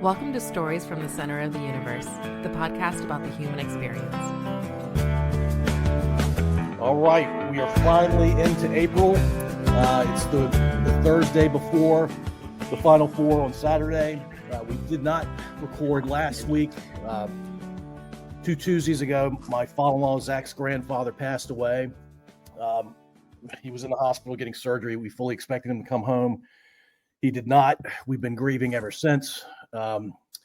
Welcome to Stories from the Center of the Universe, the podcast about the human experience. All right, we are finally into April. It's the Thursday before the Final Four on Saturday. We did not record last week. 2 Tuesdays ago, my father-in-law, Zach's grandfather, passed away. He was in the hospital getting surgery. We fully expected him to come home. He did not. We've been grieving ever since.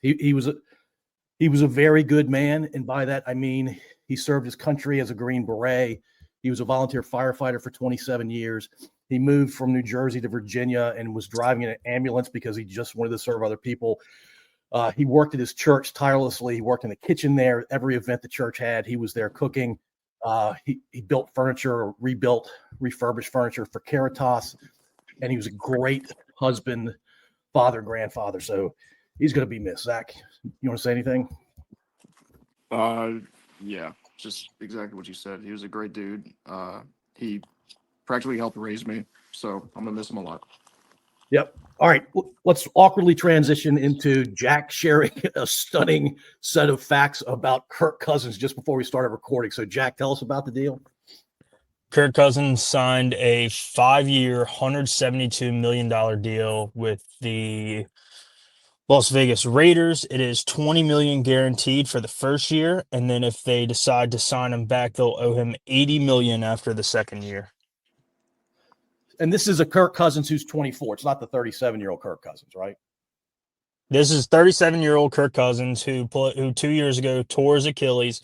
He was a very good man, and by that I mean he served his country as a Green Beret. He was a volunteer firefighter for 27 years. He moved from New Jersey to Virginia and was driving an ambulance because he just wanted to serve other people. He worked at his church tirelessly. He worked in the kitchen there. Every event the church had, he was there cooking. He built furniture, refurbished furniture for Caritas, and he was a great husband, father, grandfather. So he's going to be missed. Zach, you want to say anything? Yeah, just exactly what you said. He was a great dude. He practically helped raise me, so I'm going to miss him a lot. Yep. All right, let's awkwardly transition into Jack sharing a stunning set of facts about Kirk Cousins just before we started recording. So, Jack, tell us about the deal. Kirk Cousins signed a 5-year, $172 million deal with the Las Vegas Raiders. It is $20 million guaranteed for the first year, and then if they decide to sign him back, they'll owe him $80 million after the second year. And this is a Kirk Cousins who's 24. It's not the 37-year-old Kirk Cousins, right? This is 37-year-old Kirk Cousins who 2 years ago tore his Achilles,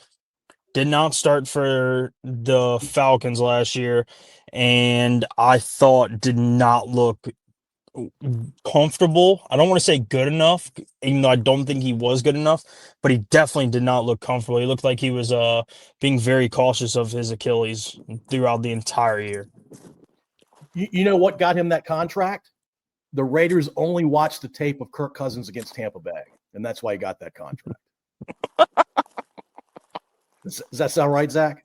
did not start for the Falcons last year, and I thought did not look comfortable. I don't want to say good enough, even though I don't think he was good enough, but he definitely did not look comfortable. He looked like he was being very cautious of his Achilles throughout the entire year. You know what got him that contract? The Raiders only watched the tape of Kirk Cousins against Tampa Bay, and that's why he got that contract. Does that sound right, Zach?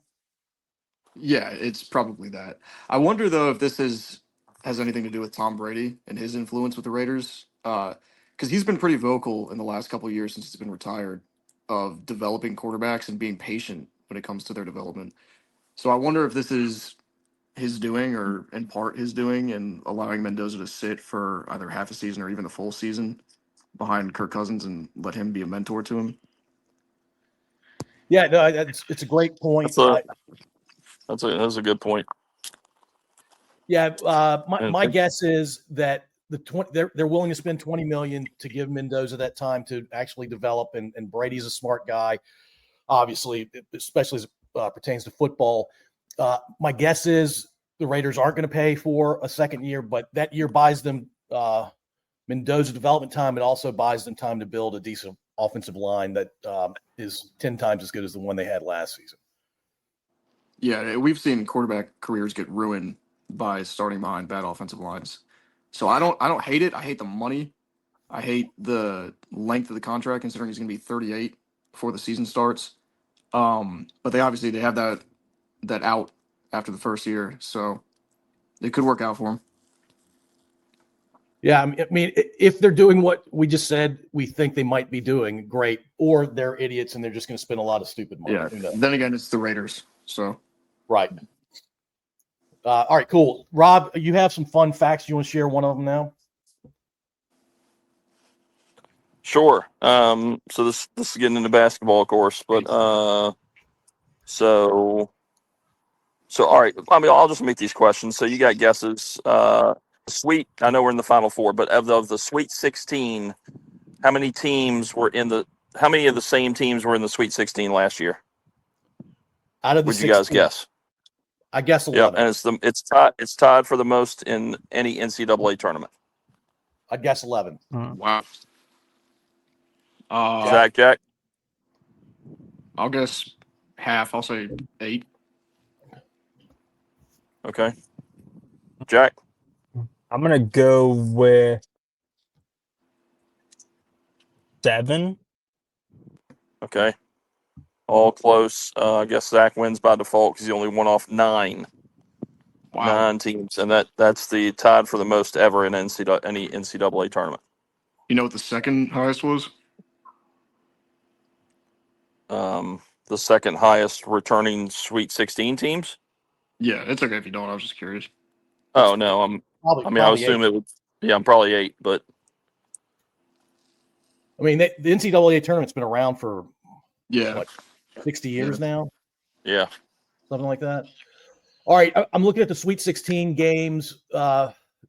Yeah, it's probably that. I wonder, though, if this has anything to do with Tom Brady and his influence with the Raiders, because he's been pretty vocal in the last couple of years since he's been retired of developing quarterbacks and being patient when it comes to their development. So I wonder if this is his doing, or in part his doing, and allowing Mendoza to sit for either half a season or even the full season behind Kirk Cousins and let him be a mentor to him. Yeah, no, it's a great point. That's a good point. Yeah, my guess is that they're willing to spend $20 million to give Mendoza that time to actually develop, and Brady's a smart guy, obviously, especially as it pertains to football. My guess is the Raiders aren't going to pay for a second year, but that year buys them Mendoza development time. It also buys them time to build a decent offensive line that is 10 times as good as the one they had last season. Yeah, we've seen quarterback careers get ruined by starting behind bad offensive lines. So I don't hate it. I hate the money. I hate the length of the contract, considering he's going to be 38 before the season starts. But they have that out after the first year, so it could work out for him. Yeah, I mean, if they're doing what we just said we think they might be doing, great. Or they're idiots and they're just going to spend a lot of stupid money. Yeah. Then again, it's the Raiders, so right. All right, cool. Rob, you have some fun facts. You want to share one of them now? Sure. So this is getting into basketball, of course, but so all right. I mean, I'll just make these questions. So you got guesses. I know we're in the Final Four, but of the Sweet 16, how many of the same teams were in the Sweet 16 last year? Out of the would 16, you guys guess? I guess 11. Yeah, and it's tied for the most in any NCAA tournament. I'd guess 11. Wow. Jack? I'll guess half. I'll say 8. Okay. Jack? I'm going to go with 7. Okay. All close. I guess Zach wins by default because he only won off 9. Wow. 9 teams, and that's the tied for the most ever in any NCAA tournament. You know what the second highest was? the second highest returning Sweet 16 teams? Yeah, it's okay if you don't. I was just curious. Oh no, I would Probably assume eight. it would. Yeah, I'm probably 8, but I mean, the NCAA tournament's been around for Yeah. what, 60 years now, yeah. something like that. All right, I'm looking at the Sweet 16 games.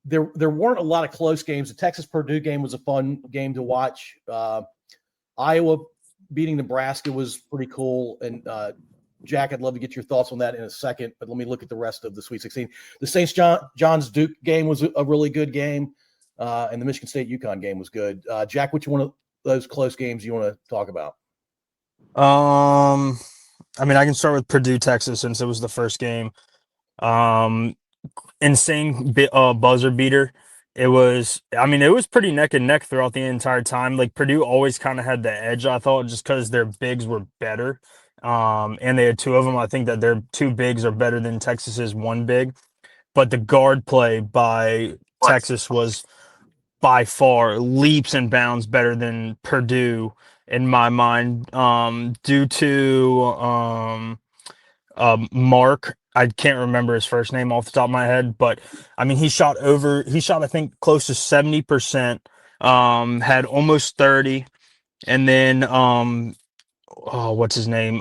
There weren't a lot of close games. The Texas-Purdue game was a fun game to watch. Iowa beating Nebraska was pretty cool. And Jack, I'd love to get your thoughts on that in a second, but let me look at the rest of the Sweet 16. The St. John's Duke game was a really good game, and the Michigan State UConn game was good. Jack, which one of those close games you want to talk about? I mean, I can start with Purdue, Texas, since it was the first game. Insane buzzer beater. It was pretty neck and neck throughout the entire time. Like Purdue always kind of had the edge, I thought, just because their bigs were better. And they had 2 of them. I think that their 2 bigs are better than Texas's 1 big. But the guard play by Texas was by far leaps and bounds better than Purdue in my mind, due to Mark. I can't remember his first name off the top of my head, but I mean, he shot, I think, close to 70%, had almost 30. And then, what's his name?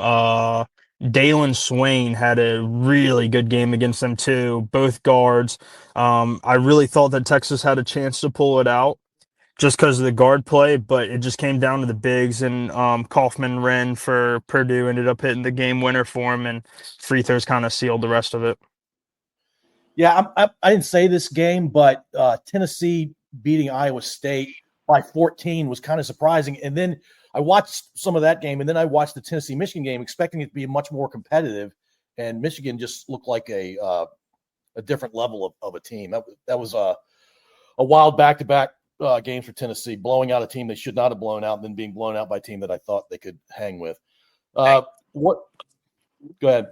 Dalen Swain had a really good game against them too, both guards. I really thought that Texas had a chance to pull it out just because of the guard play, but it just came down to the bigs, and Kaufman Wren for Purdue ended up hitting the game winner for him, and free throws kind of sealed the rest of it. Yeah, I didn't say this game, but Tennessee beating Iowa State by 14 was kind of surprising. And then I watched some of that game, and then I watched the Tennessee-Michigan game, expecting it to be much more competitive, and Michigan just looked like a different level of a team. That was a wild back-to-back games for Tennessee, blowing out a team they should not have blown out, and then being blown out by a team that I thought they could hang with. What? Go ahead.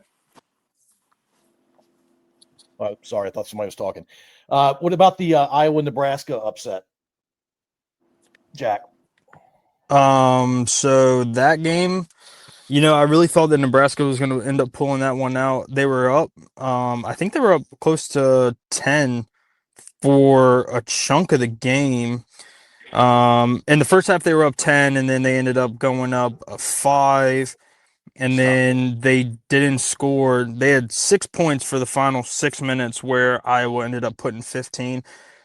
Sorry, I thought somebody was talking. What about the Iowa-Nebraska upset, Jack? So that game, I really thought that Nebraska was going to end up pulling that one out. They were up, I think they were up close to 10 for a chunk of the game. In the first half, they were up 10, and then they ended up going up 5, and then they didn't score. They had 6 points for the final 6 minutes, where Iowa ended up putting 15.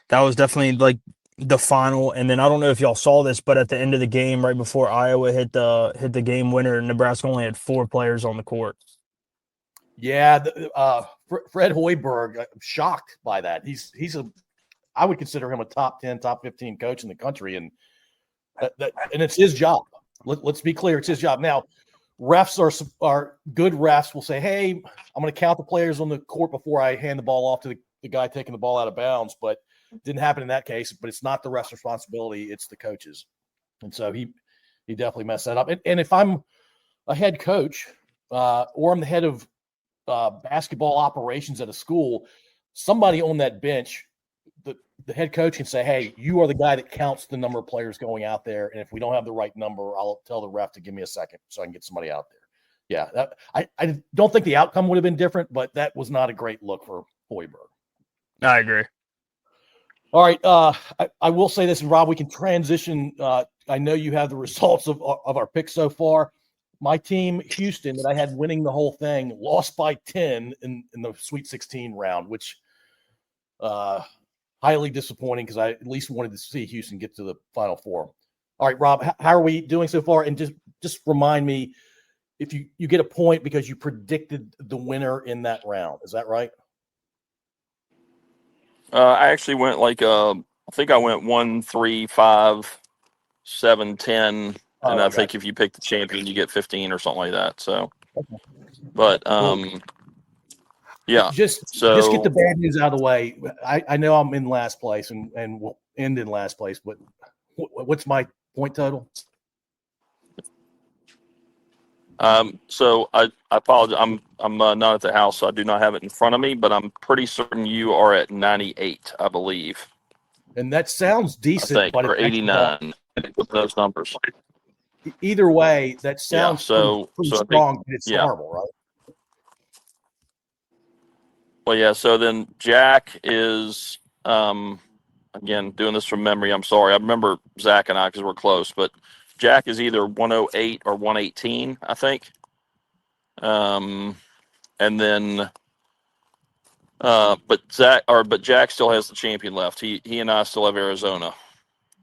That was definitely like the final. And then I don't know if y'all saw this, but at the end of the game, right before Iowa hit the game winner, Nebraska only had 4 players on the court. Yeah, Fred Hoiberg, I'm shocked by that. I would consider him a top 10, top 15 coach in the country, and and it's his job. Let's be clear, it's his job. Now, refs are good refs will say, hey, I'm going to count the players on the court before I hand the ball off to the guy taking the ball out of bounds, but it didn't happen in that case. But it's not the ref's responsibility, it's the coach's. And so he definitely messed that up. And if I'm a head coach or I'm the head of basketball operations at a school, somebody on that bench, the head coach can say, hey, you are the guy that counts the number of players going out there. And if we don't have the right number, I'll tell the ref to give me a second so I can get somebody out there. Yeah, I don't think the outcome would have been different, but that was not a great look for Hoiberg. I agree. All right. I will say this, and Rob, we can transition. I know you have the results of our picks so far. My team, Houston, that I had winning the whole thing, lost by 10 in the Sweet 16 round, which highly disappointing because I at least wanted to see Houston get to the Final Four. All right, Rob, how are we doing so far? And just remind me if you get a point because you predicted the winner in that round. Is that right? I actually went I think I went 1, 3, 5, 7, 10. And I think if you pick the champion, you get 15 or something like that. So, but yeah. Just get the bad news out of the way. I know I'm in last place and we'll end in last place, but what's my point total? So I apologize. I'm not at the house, so I do not have it in front of me, but I'm pretty certain you are at 98, I believe. And that sounds decent, I think, or 89 with those numbers. either way, that Yeah. sounds So pretty I think strong, but it's yeah. horrible, right? Well, yeah. So then Jack is again doing this from memory. I'm sorry. I remember Zach and I because we're close, but Jack is either 108 or 118, I think. And then but Jack still has the champion left. He and I still have Arizona.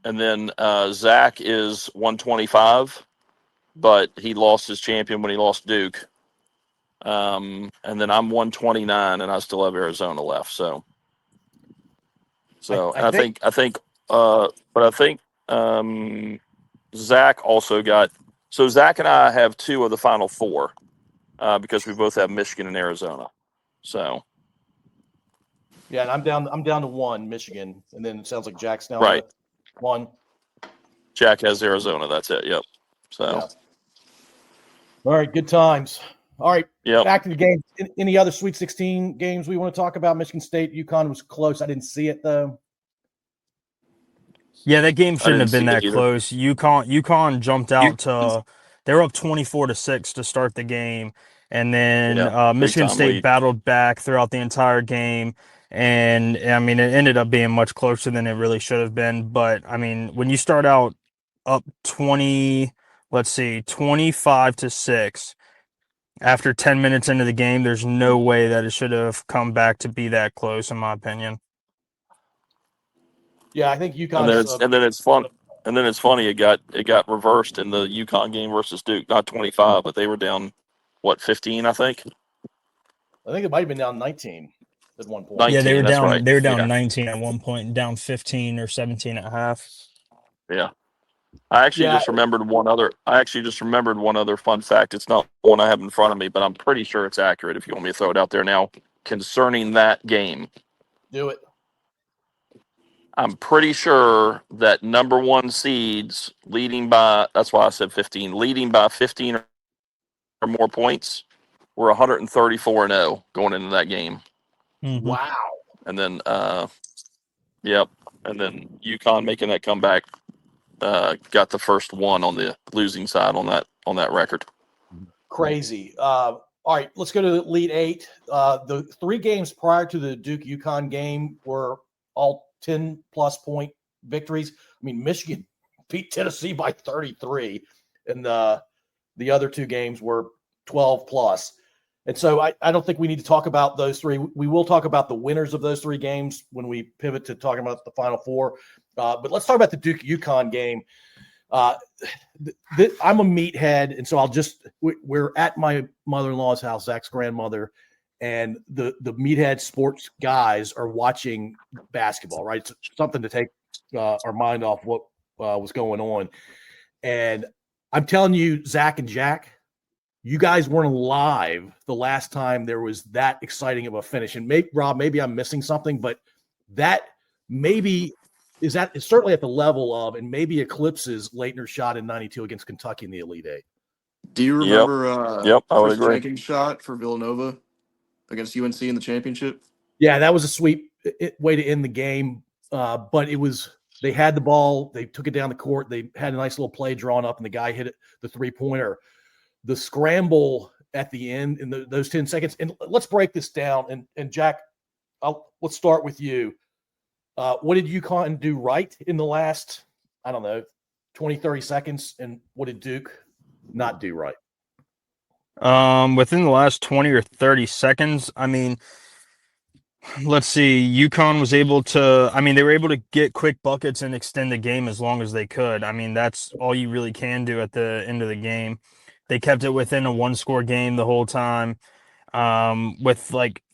And then Zach is 125, but he lost his champion when he lost Duke. And then I'm 129, and I still have Arizona left. So I think but I think Zach also got. So Zach and I have two of the final four because we both have Michigan and Arizona. So yeah, and I'm down to one, Michigan, and then it sounds like Jack's down right, to one. Jack has Arizona. That's it. Yep. So Yeah. All right, good times. All right, yep. back to the game. Any other Sweet 16 games we want to talk about? Michigan State, UConn was close. I didn't see it though. Yeah, that game I shouldn't didn't have been see it that either. close. UConn jumped out to they were up 24-6 to start the game, and then Yeah, big Michigan time State lead. battled back throughout the entire game. And I mean, it ended up being much closer than it really should have been. But I mean, when you start out up 25-6 after 10 minutes into the game, there's no way that it should have come back to be that close, in my opinion. Yeah, I think And then UConn's. it's fun. And then it's funny. It got reversed in the UConn game versus Duke. Not 25, but they were down 15, I think. I think it might have been down 19 at one point. 19. Yeah, they were That's down. right. They were down Yeah. 19 at one point, down 15 or 17 at half. Yeah. I actually just remembered one other fun fact. It's not one I have in front of me, but I'm pretty sure it's accurate if you want me to throw it out there now concerning that game. Do it. I'm pretty sure that number one seeds that's why I said 15, leading by 15 or more points were 134-0 going into that game. Mm-hmm. Wow. And then, yep. And then UConn making that comeback got the first one on the losing side on that record. Crazy. All right, let's go to the Elite Eight. The three games prior to the Duke UConn game were all 10-plus point victories. I mean, Michigan beat Tennessee by 33, and the other two games were 12-plus. And so I don't think we need to talk about those three. We will talk about the winners of those three games when we pivot to talking about the Final Four. But let's talk about the Duke UConn game. I'm a meathead, and so we're at my mother-in-law's house, Zach's grandmother, and the meathead sports guys are watching basketball, right? It's something to take our mind off what was going on. And I'm telling you, Zach and Jack, you guys weren't alive the last time there was that exciting of a finish. And maybe I'm missing something, but that maybe is certainly at the level of, and maybe eclipses Leitner's shot in 92 against Kentucky in the Elite Eight. Do you remember I would Chris agree. Jenkins' shot for Villanova against UNC in the championship? Yeah, that was a sweet way to end the game. But they had the ball, they took it down the court, they had a nice little play drawn up, and the guy hit it, the three-pointer. The scramble at the end in those 10 seconds. And let's break this down. And Jack, let's start with you. What did UConn do right in the last, 20, 30 seconds? And what did Duke not do right? Within the last 20 or 30 seconds, I mean, let's see, UConn was able to, they were able to get quick buckets and extend the game as long as they could. I mean, that's all you really can do at the end of the game. They kept it within a one-score game the whole time. I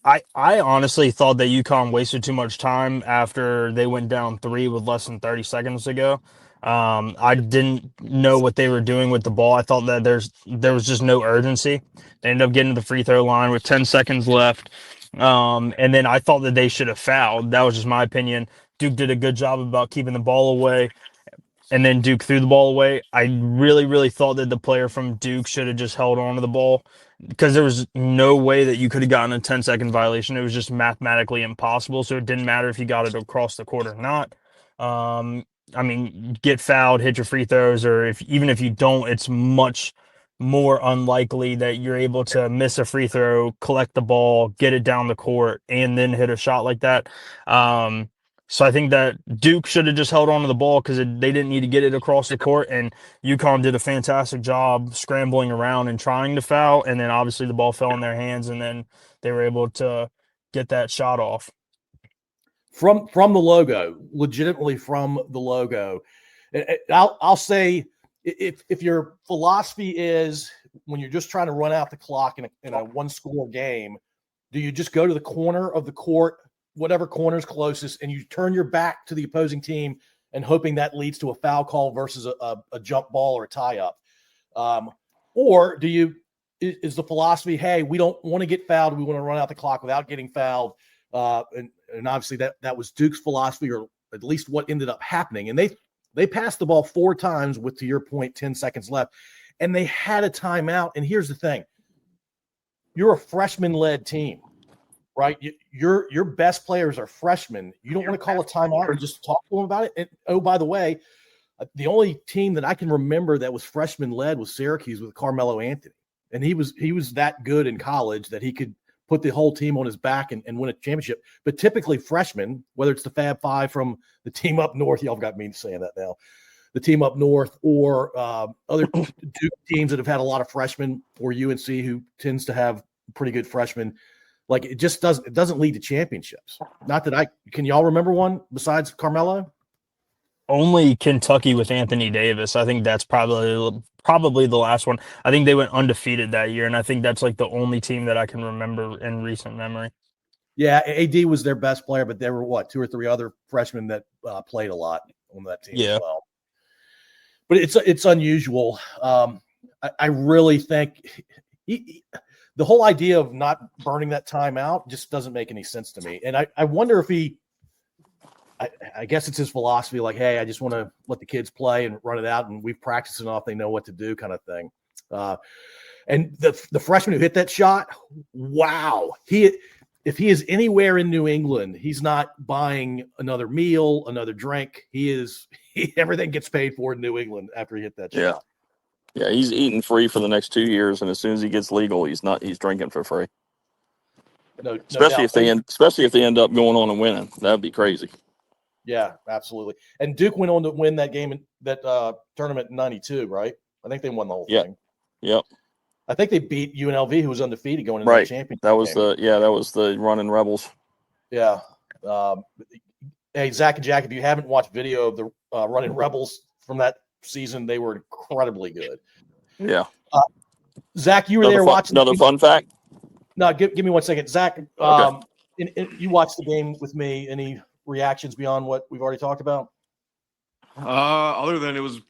honestly thought that UConn wasted too much time after they went down 3 with less than 30 seconds to go. I didn't know what they were doing with the ball. I thought that there was just no urgency. They ended up getting to the free throw line with 10 seconds left. And then I thought that they should have fouled. That was just my opinion. Duke did a good job about keeping the ball away. And then Duke threw the ball away. I really, really thought that the player from Duke should have just held on to the ball because there was no way that you could have gotten a 10-second violation. It was just mathematically impossible. So it didn't matter if you got it across the court or not. I mean, get fouled, hit your free throws, or even if you don't, it's much more unlikely that you're able to miss a free throw, collect the ball, get it down the court, and then hit a shot like that. Um, so I think that Duke should have just held on to the ball because they didn't need to get it across the court, and UConn did a fantastic job scrambling around and trying to foul, and then obviously the ball fell in their hands, and then they were able to get that shot off. From the logo, legitimately from the logo. I'll say if your philosophy is when you're just trying to run out the clock in a one-score game, do you just go to the corner of the court, whatever corner is closest, and you turn your back to the opposing team and hoping that leads to a foul call versus a jump ball or a tie-up? Or is the philosophy, hey, we don't want to get fouled, we want to run out the clock without getting fouled? And obviously that was Duke's philosophy, or at least what ended up happening. And they passed the ball 4 times with, to your point, 10 seconds left, and they had a timeout. And here's the thing: you're a freshman-led team, right? Your best players are freshmen. You don't want to call a timeout and just talk to them about it. And oh, by the way, the only team that I can remember that was freshman-led was Syracuse with Carmelo Anthony, and he was that good in college that he could put the whole team on his back and win a championship. But typically freshmen, whether it's the Fab Five from the team up north, y'all got me saying that now, the team up north, or other Duke teams that have had a lot of freshmen, or UNC who tends to have pretty good freshmen, like it doesn't lead to championships. Not that can y'all remember one besides Carmelo? Only Kentucky with Anthony Davis. I think that's probably the last one. I think they went undefeated that year, and I think that's like the only team that I can remember in recent memory. Yeah, AD was their best player, but there were 2 or 3 other freshmen that played a lot on that team as well. But it's unusual. I really think the whole idea of not burning that timeout just doesn't make any sense to me. And I wonder if I guess it's his philosophy, like, hey, I just want to let the kids play and run it out, and we've practiced enough, they know what to do, kind of thing. And the freshman who hit that shot, wow, if he is anywhere in New England, he's not buying another meal, another drink. Everything gets paid for in New England after he hit that shot. Yeah, he's eating free for the next 2 years, and as soon as he gets legal, he's drinking for free. No especially if they end up going on and winning, that'd be crazy. Yeah, absolutely. And Duke went on to win that game, that tournament in '92, right? I think they won the whole thing. Yep. I think they beat UNLV, who was undefeated going into the championship. That was the running Rebels. Yeah. Hey, Zach and Jack, if you haven't watched video of the running Rebels from that season, they were incredibly good. Yeah. Zach, you were there watching. Another fun fact. No, give me 1 second, Zach. Okay. You watched the game with me. Any reactions beyond what we've already talked about? Other than it was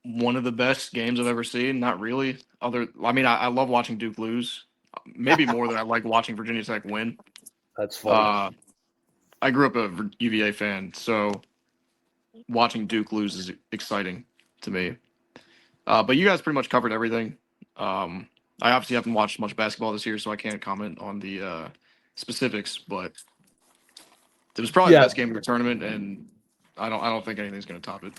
one of the best games I've ever seen. Not really. I love watching Duke lose. Maybe more than I like watching Virginia Tech win. That's funny. I grew up a UVA fan, so watching Duke lose is exciting to me. But you guys pretty much covered everything. I obviously haven't watched much basketball this year, so I can't comment on the specifics. But it was probably the best game of the tournament, and I don't think anything's going to top it.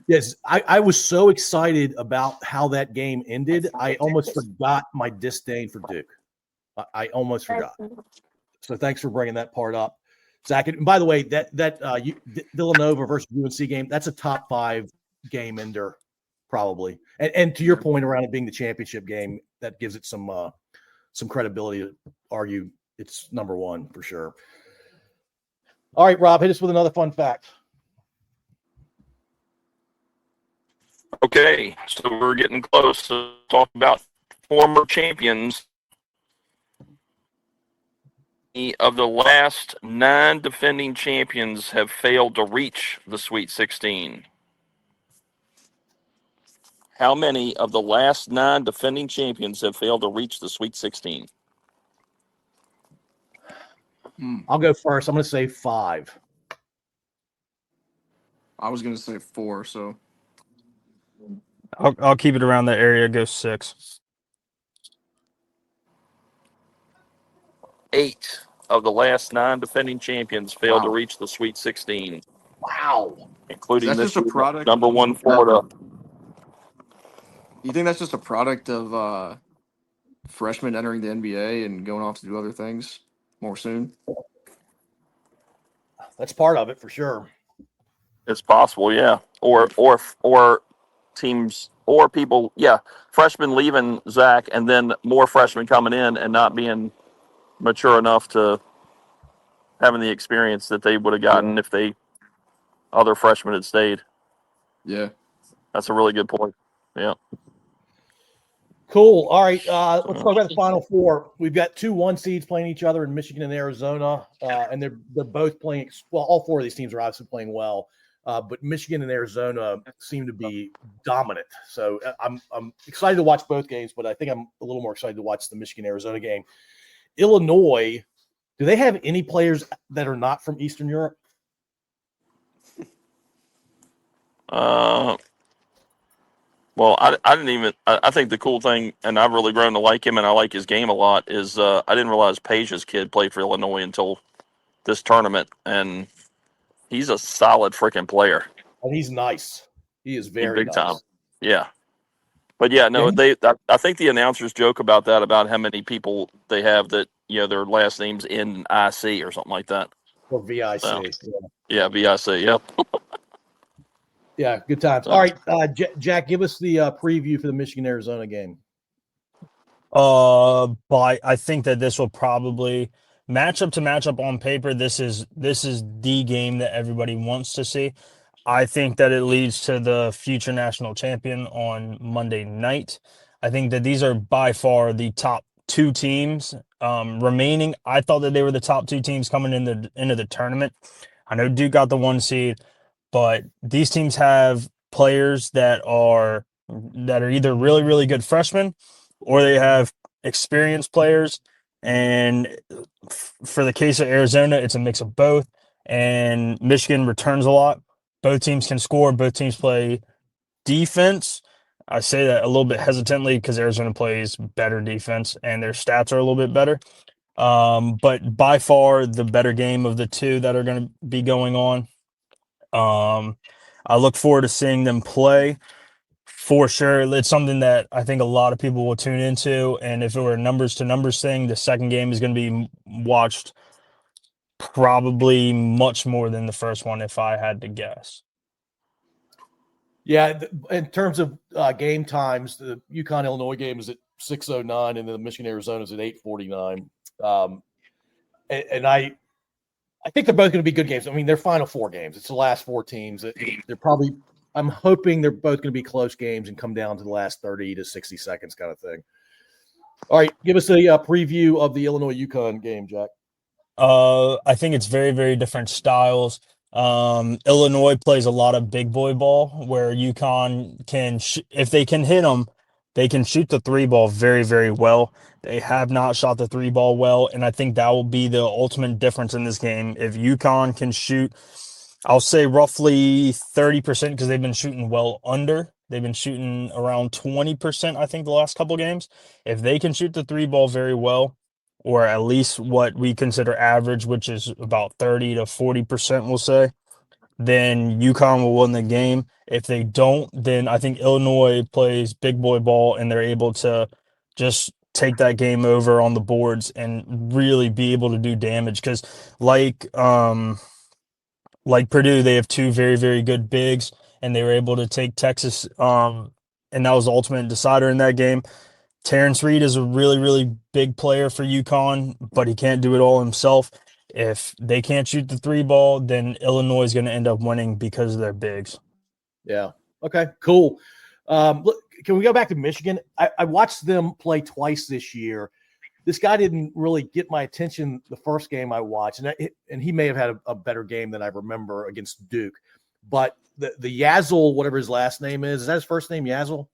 Yes, I was so excited about how that game ended. I almost forgot my disdain for Duke. I almost forgot. So thanks for bringing that part up, Zach. And by the way, that Villanova versus UNC game, that's a top 5 game ender, probably. And to your point around it being the championship game, that gives it some credibility to argue it's number 1 for sure. All right, Rob, hit us with another fun fact. Okay, so we're getting close to talk about former champions. Of the last 9 defending champions have failed to reach the Sweet 16. How many of the last 9 defending champions have failed to reach the Sweet 16? I'll go first. I'm going to say 5. I was going to say 4, so I'll keep it around that area. Go 6. 8 of the last 9 defending champions failed to reach the Sweet 16. Wow. Is including that this just a year, product? number one Florida. You think that's just a product of freshmen entering the NBA and going off to do other things more soon? That's part of it for sure. It's possible, yeah. Or teams or people, yeah. Freshmen leaving, Zach, and then more freshmen coming in and not being mature enough to having the experience that they would have gotten if they other freshmen had stayed. Yeah. That's a really good point. Yeah. Cool. All right. Let's talk about the Final Four. We've got 2 1 seeds playing each other in Michigan and Arizona, and they're both playing. Well, all 4 of these teams are obviously playing well, but Michigan and Arizona seem to be dominant. So I'm excited to watch both games, but I think I'm a little more excited to watch the Michigan Arizona game. Illinois, do they have any players that are not from Eastern Europe? Well, I didn't even. I think the cool thing, and I've really grown to like him, and I like his game a lot. Is I didn't realize Page's kid played for Illinois until this tournament, and he's a solid freaking player. And he's nice. He is He's very big time. nice. Yeah, but yeah, no, Yeah, I think the announcers joke about that, about how many people they have that their last names in IC or something like that. or VIC. So, Yeah. yeah, VIC. Yep. Yeah, good times. All right, Jack, give us the preview for the Michigan-Arizona game. But I think that this will probably matchup on paper. This is the game that everybody wants to see. I think that it leads to the future national champion on Monday night. I think that these are by far the top 2 teams remaining. I thought that they were the top 2 teams coming into the tournament. I know Duke got the 1 seed, but these teams have players that are either really, really good freshmen or they have experienced players. And for the case of Arizona, it's a mix of both. And Michigan returns a lot. Both teams can score. Both teams play defense. I say that a little bit hesitantly because Arizona plays better defense and their stats are a little bit better. But by far the better game of the 2 that are going to be going on. I look forward to seeing them play for sure. It's something that I think a lot of people will tune into. And if it were a numbers to numbers thing, the second game is going to be watched probably much more than the first one, if I had to guess. Yeah, in terms of game times, the UConn-Illinois game is at 6:09, and the Michigan-Arizona is at 8:49. And I think they're both going to be good games. I mean, they're Final Four games. It's the last 4 teams. They're probably – I'm hoping they're both going to be close games and come down to the last 30 to 60 seconds kind of thing. All right, give us a preview of the Illinois-UConn game, Jack. I think it's very, very different styles. Illinois plays a lot of big boy ball where UConn can, if they can hit them, they can shoot the 3 ball very, very well. They have not shot the 3 ball well, and I think that will be the ultimate difference in this game. If UConn can shoot, I'll say roughly 30% because they've been shooting well under. They've been shooting around 20%, I think, the last couple games. If they can shoot the 3 ball very well, or at least what we consider average, which is about 30 to 40%, we'll say, then UConn will win the game. If they don't, then I think Illinois plays big boy ball and they're able to just take that game over on the boards and really be able to do damage. Because like Purdue, they have 2 very, very good bigs, and they were able to take Texas, and that was the ultimate decider in that game. Terrence Reed is a really, really big player for UConn, but he can't do it all himself. If they can't shoot the 3 ball, then Illinois is going to end up winning because of their bigs. Yeah. Okay, cool. Look, can we go back to Michigan? I watched them play twice this year. This guy didn't really get my attention the first game I watched, and he may have had a better game than I remember against Duke. But the Yazel, whatever his last name is that his first name, Yazel?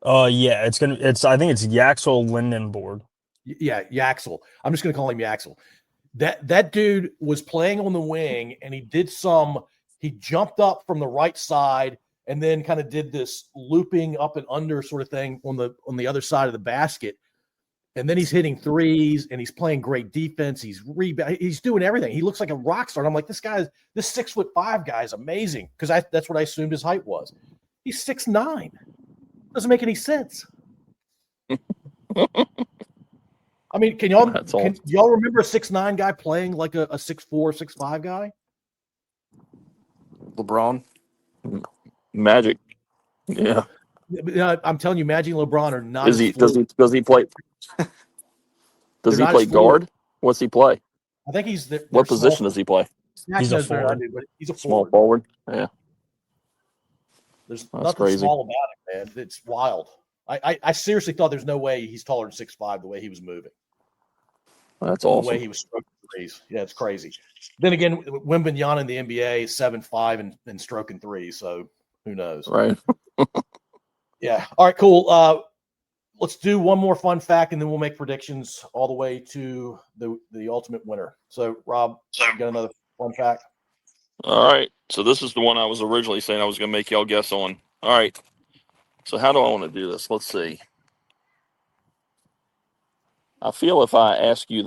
Yeah, I think it's Yaxel Lindenborg. Yeah, Yaxel. I'm just gonna call him Yaxel. That dude was playing on the wing, and he jumped up from the right side and then kind of did this looping up and under sort of thing on the other side of the basket. And then he's hitting threes, and he's playing great defense. He's doing everything. He looks like a rock star. And I'm like, this 6'5" guy is amazing, because that's what I assumed his height was. He's 6'9". Doesn't make any sense. I mean, can y'all remember a 6'9" guy playing like a 6'4", 6'5" guy? LeBron. Magic. Yeah. I'm telling you, Magic and LeBron are not. Does he play? Does he play guard? What's he play? I think he's the. What position does he play? He's a forward. But he's a Small forward. Yeah. There's That's nothing crazy. small about it, man. It's wild. I seriously thought there's no way he's taller than 6'5" the way he was moving. That's The awesome. way he was stroking threes. Yeah, it's crazy. Then again, Wembanyama in the NBA is 7'5" and stroking threes, so who knows? Right. Yeah. All right, cool. Let's do one more fun fact, and then we'll make predictions all the way to the ultimate winner. So, Rob, you got another fun fact? All right. So this is the one I was originally saying I was going to make y'all guess on. All right. So how do I want to do this? Let's see. I feel if I ask you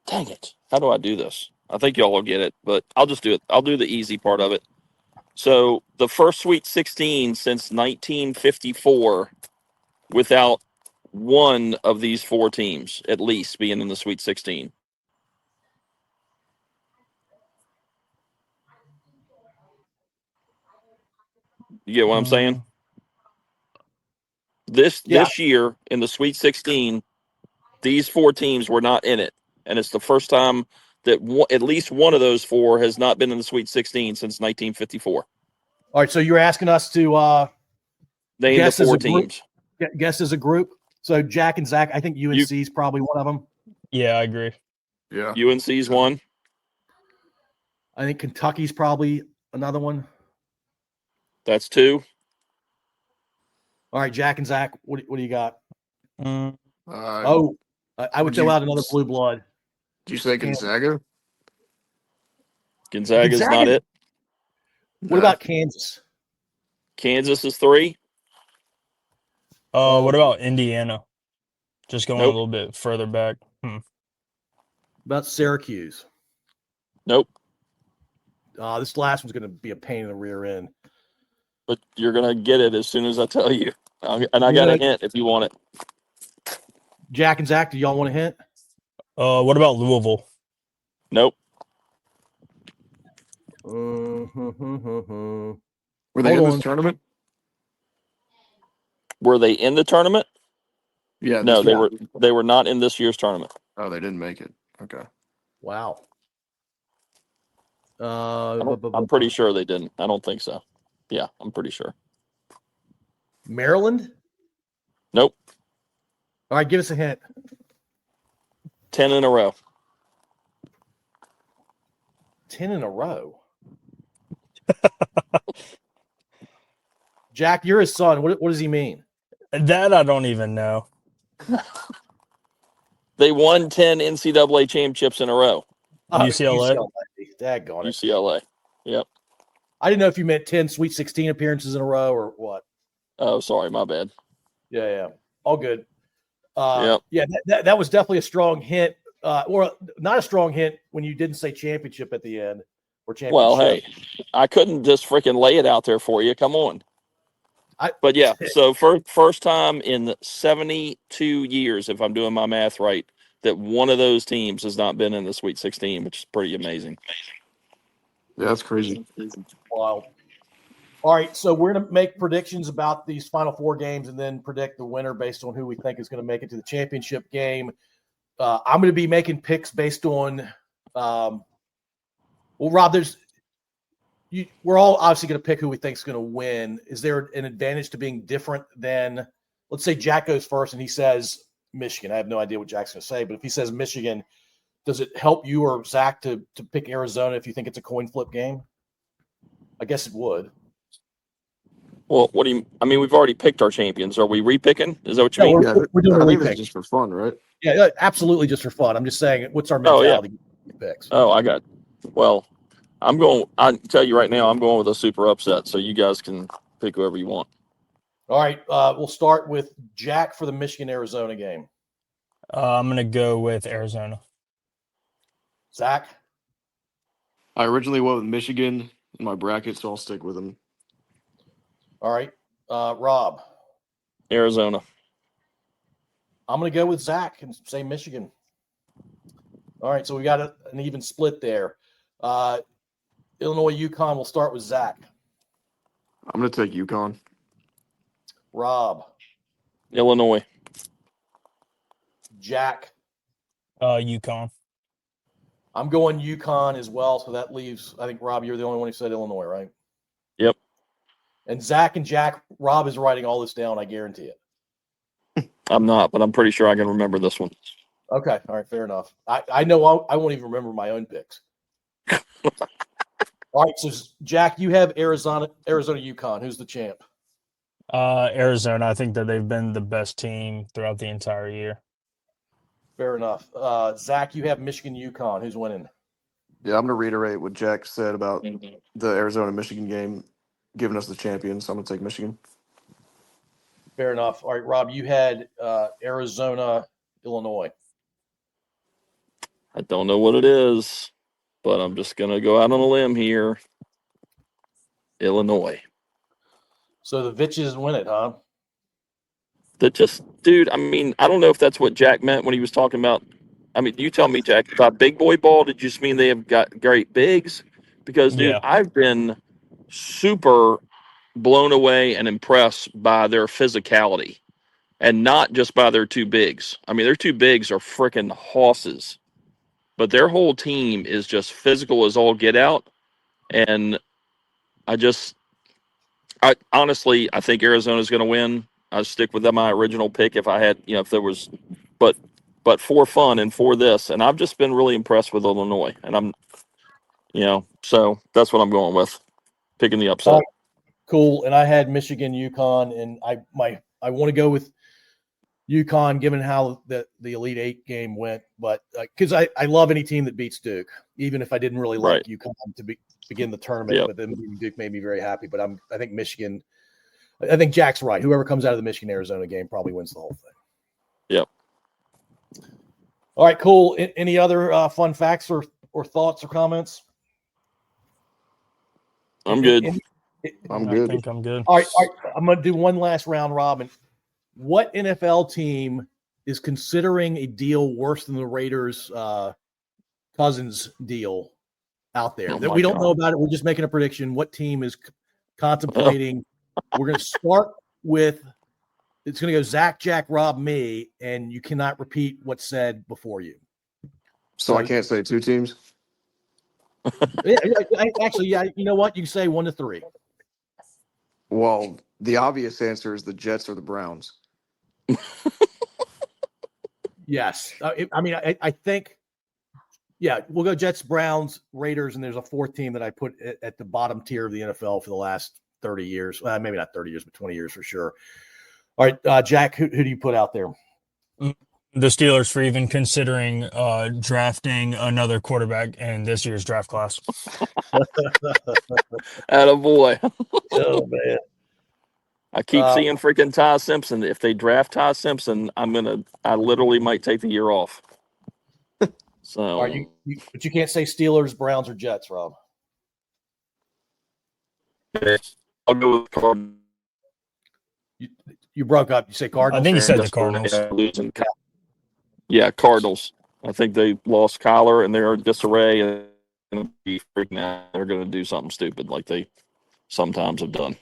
dang it, how do I do this? I think y'all will get it, but I'll just do it. I'll do the easy part of it. So the first Sweet 16 since 1954 without one of these four teams at least being in the Sweet 16. You get what I'm saying? This year in the Sweet 16, these four teams were not in it, and it's the first time that at least one of those four has not been in the Sweet 16 since 1954. All right, so you're asking us to name the four teams. Guess as a group. So Jack and Zach, I think UNC is probably one of them. Yeah, I agree. Yeah, UNC's one. I think Kentucky's probably another one. That's two. All right, Jack and Zach, what do you got? I would throw out another blue blood. Did you say Gonzaga? Gonzaga's not it. What about Kansas? Kansas is three. What about Indiana? Just going a Nope. little bit further back. About Syracuse? Nope. This last one's going to be a pain in the rear end. But you're going to get it as soon as I tell you. And I got a hint if you want it. Jack and Zach, do y'all want a hint? What about Louisville? Nope. Were they in this tournament? Were they in the tournament? Yeah. No, they were not in this year's tournament. Oh, they didn't make it. Okay. Wow. I'm pretty sure they didn't. I don't think so. Yeah, I'm pretty sure. Maryland? Nope. All right, give us a hint. 10 in a row. 10 in a row. Jack, you're his son. What does he mean? That I don't even know. They won 10 NCAA championships in a row. UCLA? Daggone it. UCLA. Yep. I didn't know if you meant 10 Sweet 16 appearances in a row or what. Oh, sorry, my bad. Yeah. All good. Yep. Yeah, that was definitely a strong hint. Or not a strong hint when you didn't say championship at the end. Or championship. Well, hey, I couldn't just freaking lay it out there for you. Come on. But yeah, so first time in 72 years, if I'm doing my math right, that one of those teams has not been in the Sweet 16, which is pretty amazing. Yeah, that's crazy. Wow. All right, so we're going to make predictions about these Final Four games and then predict the winner based on who we think is going to make it to the championship game. I'm going to be making picks based on well, Rob, we're all obviously going to pick who we think is going to win. Is there an advantage to being different than, let's say Jack goes first and he says Michigan. I have no idea what Jack's going to say, but if he says Michigan, does it help you or Zach to pick Arizona if you think it's a coin flip game? I guess it would. Well, we've already picked our champions. Are we repicking? Is that what you mean? We're doing a I think repick. it's just for fun, right? Yeah, absolutely just for fun. I'm just saying, what's our mentality? Picks. Oh, I got it. Well, I'll tell you right now, I'm going with a super upset, so you guys can pick whoever you want. All right, we'll start with Jack for the Michigan-Arizona game. I'm going to go with Arizona. Zach? I originally went with Michigan in my bracket, so I'll stick with them. All right, Rob? Arizona. I'm going to go with Zach and say Michigan. All right, so we got an even split there. Illinois, UConn, we'll start with Zach. I'm going to take UConn. Rob? Illinois. Jack? UConn. I'm going UConn as well, so that leaves, I think, Rob, you're the only one who said Illinois, right? Yep. And Zach and Jack, Rob is writing all this down, I guarantee it. I'm not, but I'm pretty sure I can remember this one. Okay, all right, fair enough. I know I won't even remember my own picks. All right, so Jack, you have Arizona, UConn. Who's the champ? Arizona. I think that they've been the best team throughout the entire year. Fair enough. Zach, you have Michigan, UConn. Who's winning? Yeah, I'm going to reiterate what Jack said about the Arizona-Michigan game giving us the champion, so I'm going to take Michigan. Fair enough. All right, Rob, you had Arizona, Illinois. I don't know what it is, but I'm just going to go out on a limb here. Illinois. So the Vitches win it, huh? Dude, I mean, I don't know if that's what Jack meant when he was talking about. I mean, you tell me, Jack, about big boy ball, did you just mean they have got great bigs? Because, dude, Yeah. I've been super blown away and impressed by their physicality and not just by their two bigs. I mean, their two bigs are freaking hosses, but their whole team is just physical as all get out. And I honestly think Arizona's going to win. I'd stick with my original pick if I had, if there was, but for fun and for this. And I've just been really impressed with Illinois. And I'm, so that's what I'm going with, picking the upset. Cool. And I had Michigan, UConn, and I want to go with UConn given how the Elite Eight game went, but because I love any team that beats Duke, even if I didn't really like UConn to begin the tournament, but then Duke made me very happy. But I think Michigan. I think Jack's right. Whoever comes out of the Michigan-Arizona game probably wins the whole thing. Yep. All right, cool. Any other fun facts or thoughts or comments? I'm good. I'm good. I think I'm good. All right. I'm going to do one last round, Robin. What NFL team is considering a deal worse than the Raiders' Cousins deal out there? That we don't know about it. We're just making a prediction. What team is contemplating? We're going to start with – it's going to go Zach, Jack, Rob, me, and you cannot repeat what's said before you. So I can't say two teams? Actually, you know what? You can say 1 to 3. Well, the obvious answer is the Jets or the Browns. Yes. I think – yeah, we'll go Jets, Browns, Raiders, and there's a fourth team that I put at the bottom tier of the NFL for the last 30 years. Maybe not 30 years, but 20 years for sure. All right, Jack, who do you put out there? The Steelers for even considering drafting another quarterback in this year's draft class. Attaboy. Oh, man. I keep seeing freaking Ty Simpson. If they draft Ty Simpson, I literally might take the year off. So but you can't say Steelers, Browns, or Jets, Rob. I'll go with Cardinals. You broke up. You say Cardinals? I think you said the Cardinals. Yeah, Cardinals. I think they lost Kyler and they're in disarray and freaking out. They're going to do something stupid like they sometimes have done.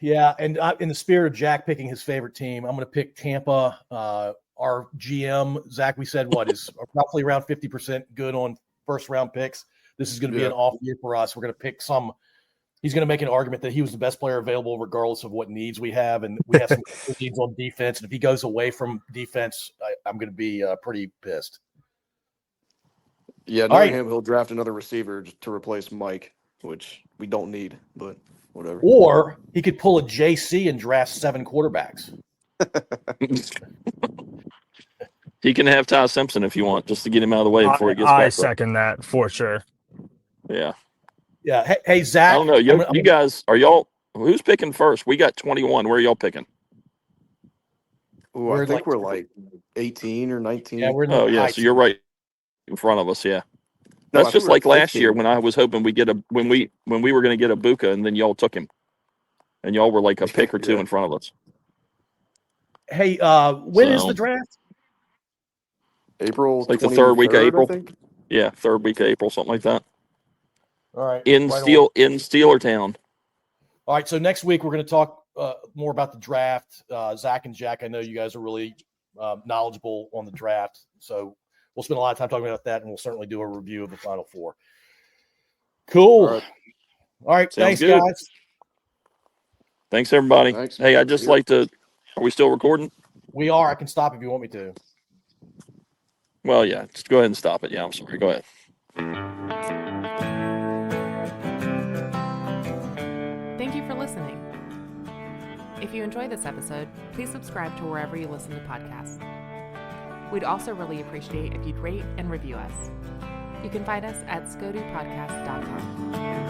Yeah, and in the spirit of Jack picking his favorite team, I'm going to pick Tampa. Our GM, Zach, we said is roughly around 50% good on first-round picks. This is going to be an off year for us. We're going to pick some – he's going to make an argument that he was the best player available regardless of what needs we have, and we have some needs on defense. And if he goes away from defense, I'm going to be pretty pissed. Yeah, knowing him, he'll draft another receiver to replace Mike, which we don't need, but whatever. Or he could pull a JC and draft 7 quarterbacks. He can have Ty Simpson if you want, just to get him out of the way before he gets back. I second that for sure. Yeah. Yeah. Hey, Zach. I don't know. You guys, are y'all Who's picking first? We got 21. Where are y'all picking? Ooh, We're I think like- we're like 18 or 19. Yeah, we're in Oh the yeah, high so you're teens. right in front of us. Yeah, No, I that's think just we're like last 15. year when I was hoping we get when we were going to get a Buka and then y'all took him, and y'all were like a pick or two Yeah. in front of us. Hey, when is So- the draft? April It's like the third week of 23rd, April. I think. Yeah, third week of April, something like that. All right. In right on. Steelertown. All right. So next week we're going to talk more about the draft. Zach and Jack, I know you guys are really knowledgeable on the draft, so we'll spend a lot of time talking about that, and we'll certainly do a review of the Final Four. Cool. All right. Sounds Thanks, good. guys. Thanks, everybody. Thanks. Hey, I'd just See ya. like to. Are we still recording? We are. I can stop if you want me to. Well, yeah. Just go ahead and stop it. Yeah, I'm sorry. Go ahead. Thank you for listening. If you enjoyed this episode, please subscribe to wherever you listen to podcasts. We'd also really appreciate if you'd rate and review us. You can find us at scodupodcast.com.